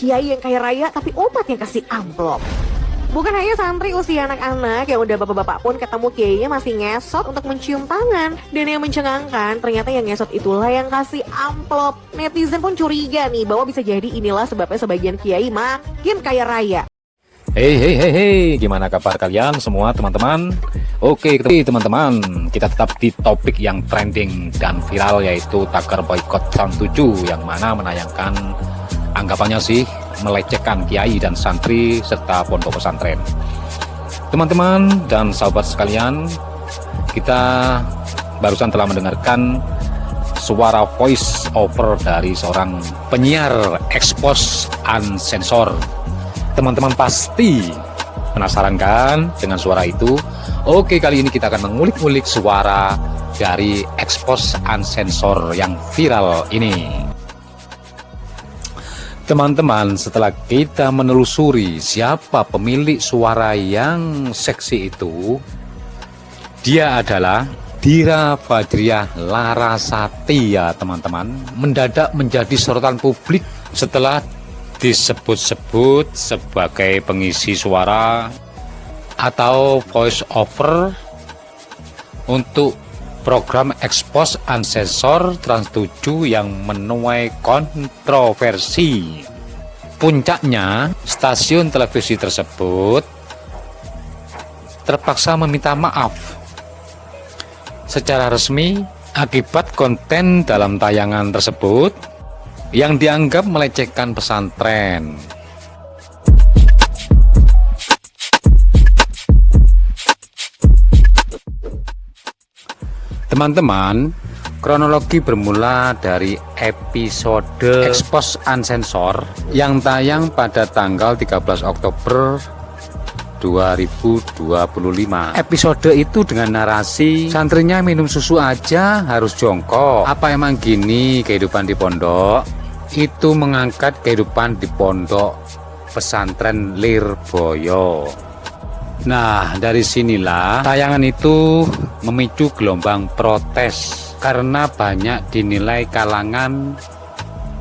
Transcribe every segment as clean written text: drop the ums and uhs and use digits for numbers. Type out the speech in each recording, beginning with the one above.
kiai yang kaya raya tapi umat yang kasih amplop. Bukan hanya santri usia anak-anak, yang udah bapak-bapak pun ketemu kiainya masih ngesot untuk mencium tangan. Dan yang mencengangkan, ternyata yang ngesot itulah yang kasih amplop. Netizen pun curiga nih bahwa bisa jadi inilah sebabnya sebagian kiai makin kaya raya. Hey, gimana kabar kalian semua teman-teman? Oke teman-teman, kita tetap di topik yang trending dan viral, yaitu tagar boykot Trans 7, yang mana menayangkan anggapannya sih melecehkan kiai dan santri serta pondok pesantren. Teman-teman dan sahabat sekalian, kita barusan telah mendengarkan suara voice over dari seorang penyiar Expose Unsensor. Teman-teman pasti penasaran kan dengan suara itu? Oke, kali ini kita akan mengulik-ulik suara dari Expose Unsensor yang viral ini. Teman-teman, setelah kita menelusuri siapa pemilik suara yang seksi itu, dia adalah Dira Fadriah Larasati ya teman-teman. Mendadak menjadi sorotan publik setelah disebut-sebut sebagai pengisi suara atau voice over untuk program Expose Unsensor Trans 7 yang menuai kontroversi. Puncaknya, stasiun televisi tersebut terpaksa meminta maaf secara resmi akibat konten dalam tayangan tersebut yang dianggap melecehkan pesantren. Teman-teman, kronologi bermula dari episode Expose Unsensor yang tayang pada tanggal 13 Oktober 2025. Episode itu dengan narasi santrinya minum susu aja harus jongkok. Apa emang gini kehidupan di pondok? Itu mengangkat kehidupan di pondok pesantren Lirboyo. Nah, dari sinilah tayangan itu memicu gelombang protes karena banyak dinilai kalangan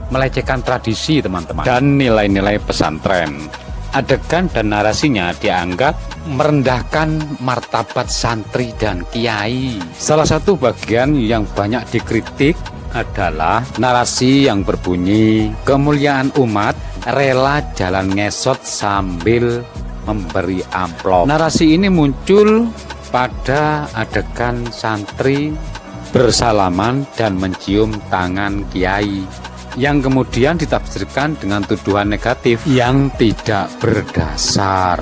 melecehkan tradisi teman-teman dan nilai-nilai pesantren. Adegan dan narasinya dianggap merendahkan martabat santri dan kiai. Salah satu bagian yang banyak dikritik adalah narasi yang berbunyi kemuliaan umat rela jalan ngesot sambil memberi amplop. Narasi ini muncul pada adegan santri bersalaman dan mencium tangan kiai, yang kemudian ditafsirkan dengan tuduhan negatif yang tidak berdasar.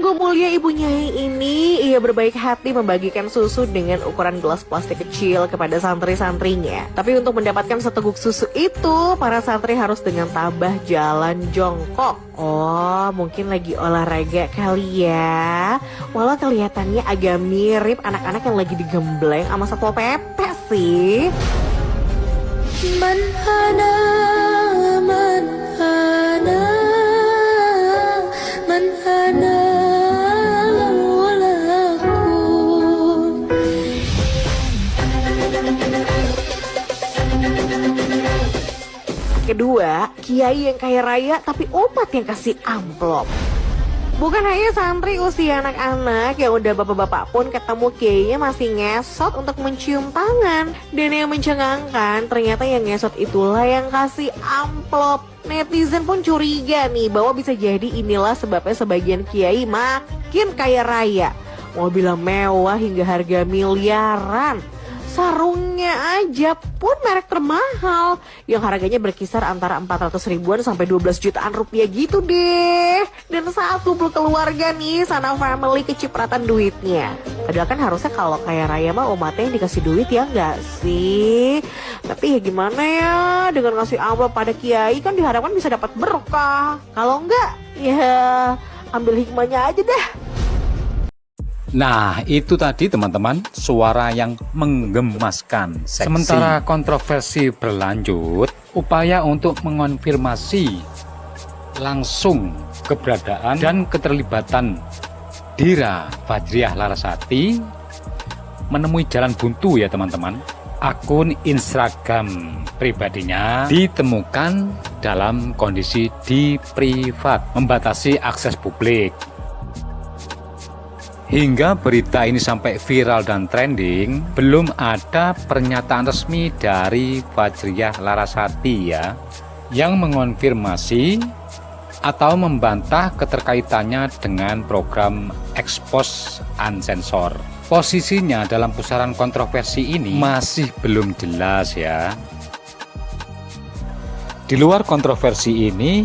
Tunggu mulia Ibu Nyai ini, ia berbaik hati membagikan susu dengan ukuran gelas plastik kecil kepada santri-santrinya. Tapi untuk mendapatkan seteguk susu itu, para santri harus dengan tabah jalan jongkok. Oh, mungkin lagi olahraga kali ya. Walau kelihatannya agak mirip anak-anak yang lagi digembleng sama Satpol PP sih. Manhana, manhana, manhana walakun. Kedua, kiai yang kaya raya tapi umat yang kasih amplop. Bukan hanya santri usia anak-anak, yang udah bapak-bapak pun ketemu kiainya masih ngesot untuk mencium tangan. Dan yang mencengangkan, ternyata yang ngesot itulah yang kasih amplop. Netizen pun curiga nih bahwa bisa jadi inilah sebabnya sebagian kiai makin kaya raya. Mobil mewah hingga harga miliaran. Sarungnya aja pun merek termahal yang harganya berkisar antara 400 ribuan sampai 12 jutaan rupiah gitu deh. Dan saat kumpul keluarga nih, sana family kecipratan duitnya. Padahal kan harusnya kalau kaya raya mah umatnya yang dikasih duit ya enggak sih? Tapi ya gimana ya, dengan ngasih amplop pada kiai kan diharapkan bisa dapat berkah. Kalau enggak, ya ambil hikmahnya aja deh. Nah, itu tadi teman-teman, suara yang menggemaskan, seksi. Sementara kontroversi berlanjut, upaya untuk mengonfirmasi langsung keberadaan dan keterlibatan Dira Fadriah Larasati menemui jalan buntu ya teman-teman. Akun Instagram pribadinya ditemukan dalam kondisi di privat, membatasi akses publik. Hingga berita ini sampai viral dan trending, belum ada pernyataan resmi dari Fajriah Larasati ya, yang mengonfirmasi atau membantah keterkaitannya dengan program Expose Unsensor. Posisinya dalam pusaran kontroversi ini masih belum jelas ya. Di luar kontroversi ini,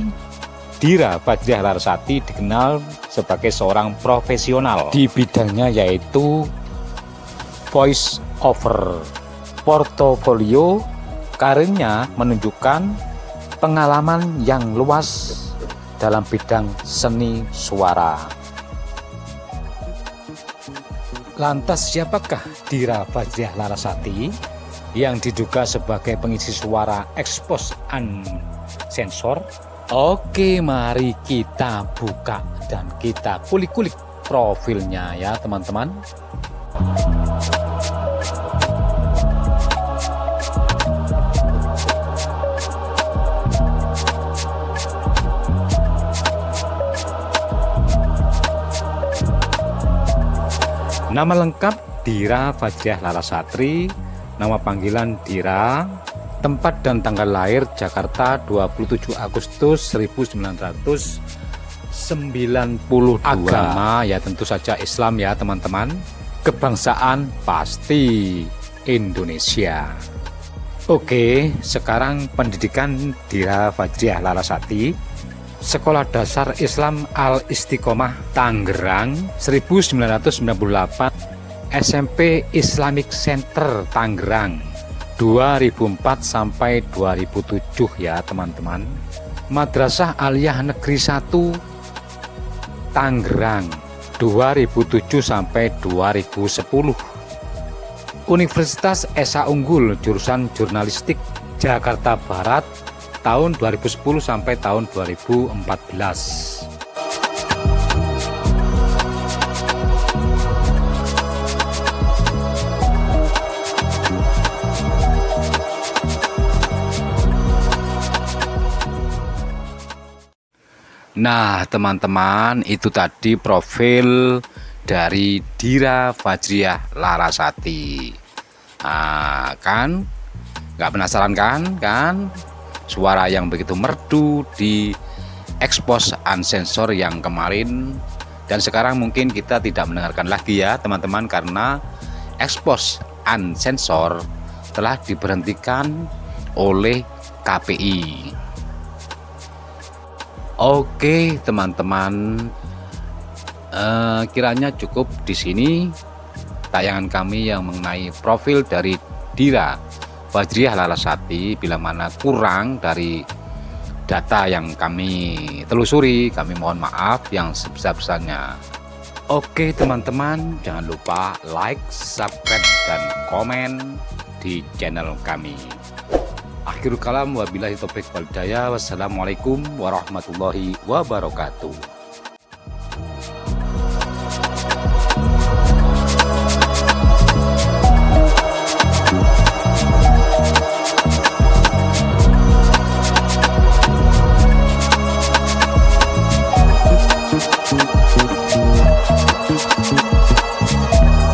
Dira Fajriah Larasati dikenal sebagai seorang profesional di bidangnya, yaitu voice over. Portofolio karirnya menunjukkan pengalaman yang luas dalam bidang seni suara. Lantas siapakah Dira Fajriah Larasati yang diduga sebagai pengisi suara Expose Unsensor? Oke, mari kita buka dan kita kulik-kulik profilnya ya teman-teman. Nama lengkap Dira Fajriah Larasati, nama panggilan Dira, tempat dan tanggal lahir Jakarta 27 Agustus 1992. Agama ya tentu saja Islam ya teman-teman. Kebangsaan pasti Indonesia. Oke, sekarang pendidikan Dira Fajriah Larasati. Sekolah Dasar Islam Al-Istiqomah Tangerang 1998, SMP Islamic Center Tangerang 2004 sampai 2007 ya teman-teman. Madrasah Aliyah Negeri 1 Tangerang 2007 sampai 2010. Universitas Esa Unggul jurusan Jurnalistik Jakarta Barat tahun 2010 sampai tahun 2014. Nah teman-teman, itu tadi profil dari Dira Fajriah Larasati. Nah kan, nggak penasaran kan? Suara yang begitu merdu di Expose Unsensor yang kemarin, dan sekarang mungkin kita tidak mendengarkan lagi ya teman-teman, karena Expose Unsensor telah diberhentikan oleh KPI. Oke teman-teman, kiranya cukup di sini tayangan kami yang mengenai profil dari Dira Fajriah Larasati. Bila mana kurang dari data yang kami telusuri, kami mohon maaf yang sebesar-besarnya. Oke teman-teman, jangan lupa like, subscribe, dan komen di channel kami. Akhirul kalam, wabillahi taufiq wal hidayah. Wassalamualaikum warahmatullahi wabarakatuh.